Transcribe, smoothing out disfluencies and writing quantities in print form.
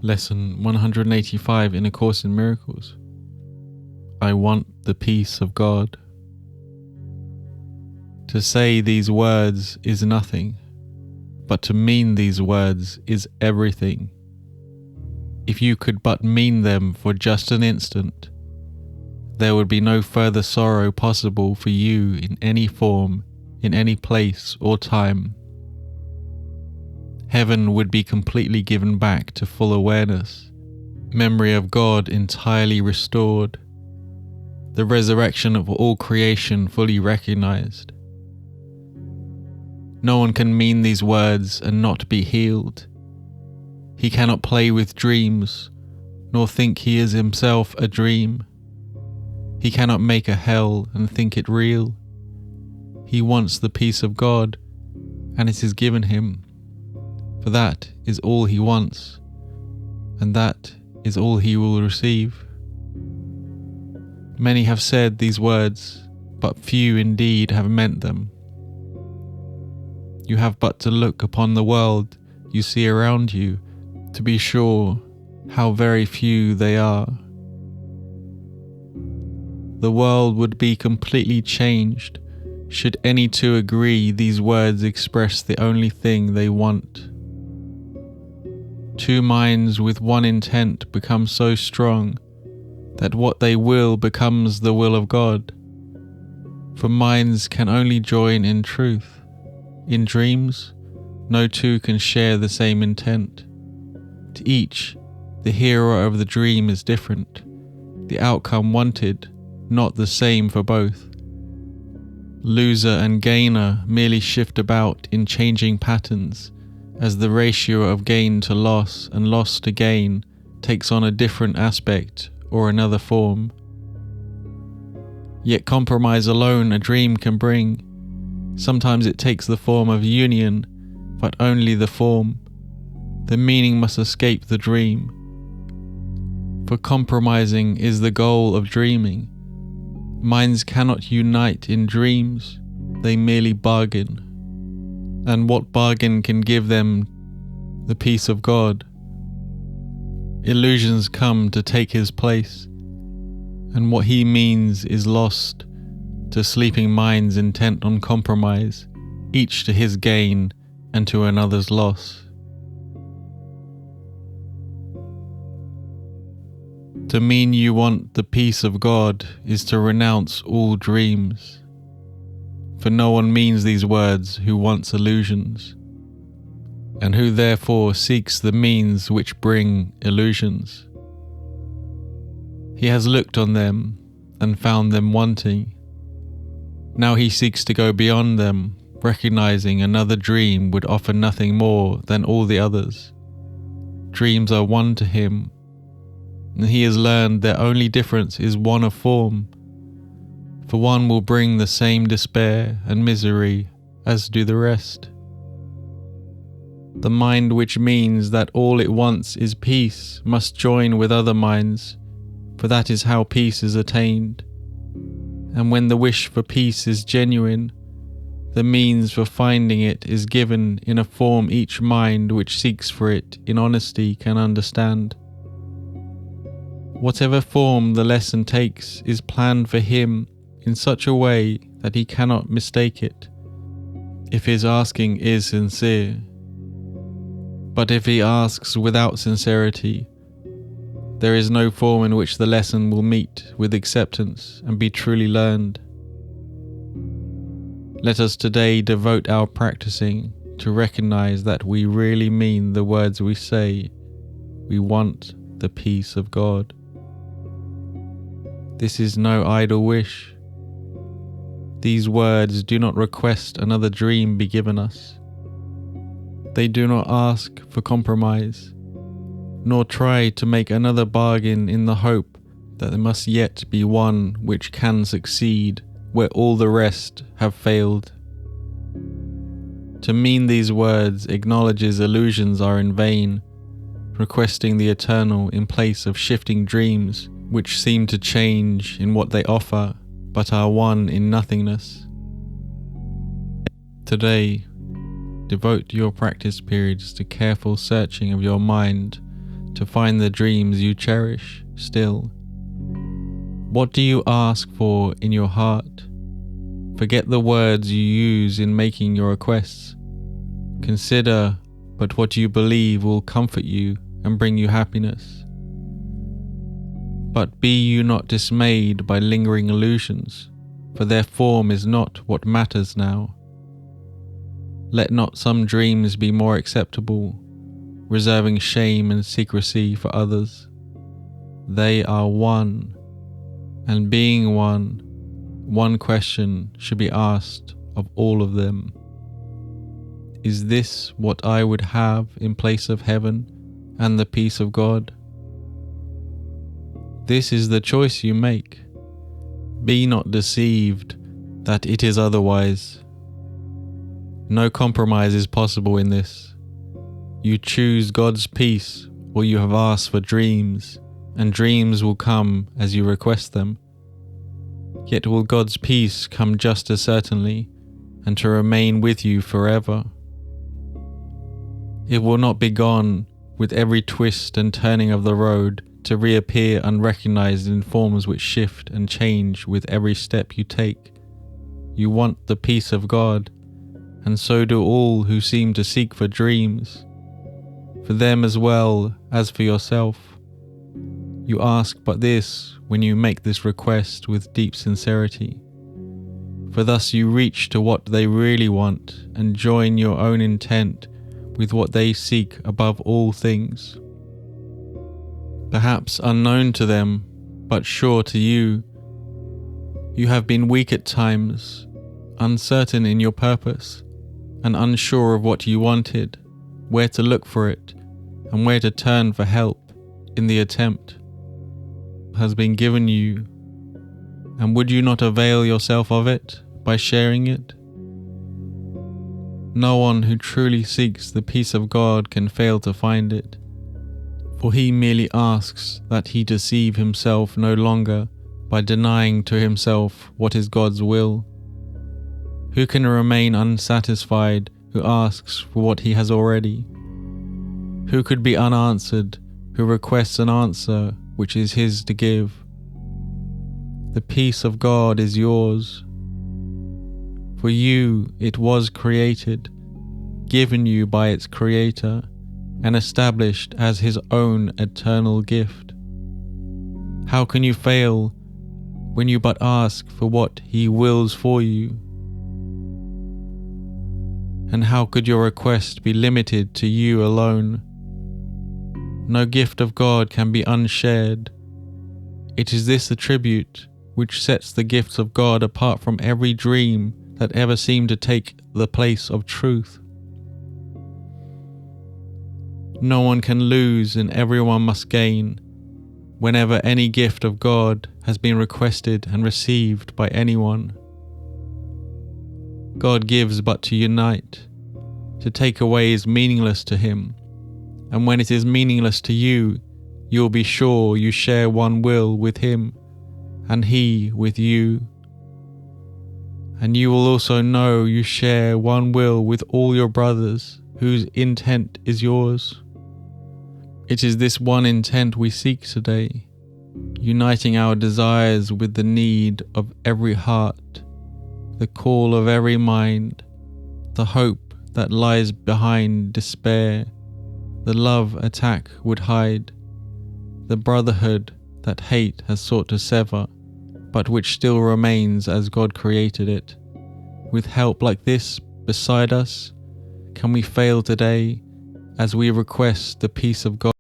Lesson 185 in A Course in Miracles. I want the peace of God. To say these words is nothing, but to mean these words is everything. If you could but mean them for just an instant, there would be no further sorrow possible for you in any form, in any place or time. Heaven would be completely given back to full awareness, memory of God entirely restored, the resurrection of all creation fully recognized. No one can mean these words and not be healed. He cannot play with dreams, nor think he is himself a dream. He cannot make a hell and think it real. He wants the peace of God, and it is given him. For that is all he wants, and that is all he will receive. Many have said these words, but few indeed have meant them. You have but to look upon the world you see around you to be sure how very few they are. The world would be completely changed should any two agree these words express the only thing they want. Two minds with one intent become so strong that what they will becomes the will of God. For minds can only join in truth. In dreams, no two can share the same intent. To each, the hero of the dream is different, the outcome wanted not the same for both. Loser and gainer merely shift about in changing patterns as the ratio of gain to loss and loss to gain takes on a different aspect or another form. Yet compromise alone a dream can bring. Sometimes it takes the form of union, but only the form. The meaning must escape the dream. For compromising is the goal of dreaming. Minds cannot unite in dreams, they merely bargain. And what bargain can give them the peace of God? Illusions come to take his place, and what he means is lost to sleeping minds intent on compromise, each to his gain and to another's loss. To mean you want the peace of God is to renounce all dreams. For no one means these words who wants illusions, and who therefore seeks the means which bring illusions. He has looked on them and found them wanting. Now he seeks to go beyond them, recognizing another dream would offer nothing more than all the others. Dreams are one to him, and he has learned their only difference is one of form. For one will bring the same despair and misery as do the rest. The mind which means that all it wants is peace must join with other minds, for that is how peace is attained. And when the wish for peace is genuine, the means for finding it is given in a form each mind which seeks for it in honesty can understand. Whatever form the lesson takes is planned for him in such a way that he cannot mistake it, if his asking is sincere. But if he asks without sincerity, there is no form in which the lesson will meet with acceptance and be truly learned. Let us today devote our practicing to recognize that we really mean the words we say. We want the peace of God. This is no idle wish. These words do not request another dream be given us. They do not ask for compromise, nor try to make another bargain in the hope that there must yet be one which can succeed where all the rest have failed. To mean these words acknowledges illusions are in vain, requesting the eternal in place of shifting dreams which seem to change in what they offer but are one in nothingness. Today, devote your practice periods to careful searching of your mind to find the dreams you cherish still. What do you ask for in your heart? Forget the words you use in making your requests. Consider but what you believe will comfort you and bring you happiness. But be you not dismayed by lingering illusions, for their form is not what matters now. Let not some dreams be more acceptable, reserving shame and secrecy for others. They are one, and being one question should be asked of all of them. Is this what I would have in place of heaven and the peace of God? This is the choice you make. Be not deceived that it is otherwise. No compromise is possible in this. You choose God's peace, or you have asked for dreams, and dreams will come as you request them. Yet will God's peace come just as certainly, and to remain with you forever. It will not be gone with every twist and turning of the road, to reappear unrecognized in forms which shift and change with every step you take. You want the peace of God, and so do all who seem to seek for dreams, for them as well as for yourself. You ask but this when you make this request with deep sincerity, for thus you reach to what they really want and join your own intent with what they seek above all things. Perhaps unknown to them, but sure to you, you have been weak at times, uncertain in your purpose, and unsure of what you wanted, where to look for it, and where to turn for help in the attempt has been given you, and would you not avail yourself of it by sharing it? No one who truly seeks the peace of God can fail to find it, for he merely asks that he deceive himself no longer by denying to himself what is God's will. Who can remain unsatisfied who asks for what he has already? Who could be unanswered who requests an answer which is his to give? The peace of God is yours. For you it was created, given you by its creator, and established as his own eternal gift. How can you fail when you but ask for what he wills for you? And how could your request be limited to you alone? No gift of God can be unshared. It is this attribute which sets the gifts of God apart from every dream that ever seemed to take the place of truth. No one can lose and everyone must gain whenever any gift of God has been requested and received by anyone. God gives but to unite. To take away is meaningless to him, and when it is meaningless to you, you will be sure you share one will with him, and he with you. And you will also know you share one will with all your brothers, whose intent is yours. It is this one intent we seek today, uniting our desires with the need of every heart, the call of every mind, the hope that lies behind despair, the love attack would hide, the brotherhood that hate has sought to sever, but which still remains as God created it. With help like this beside us, can we fail today as we request the peace of God?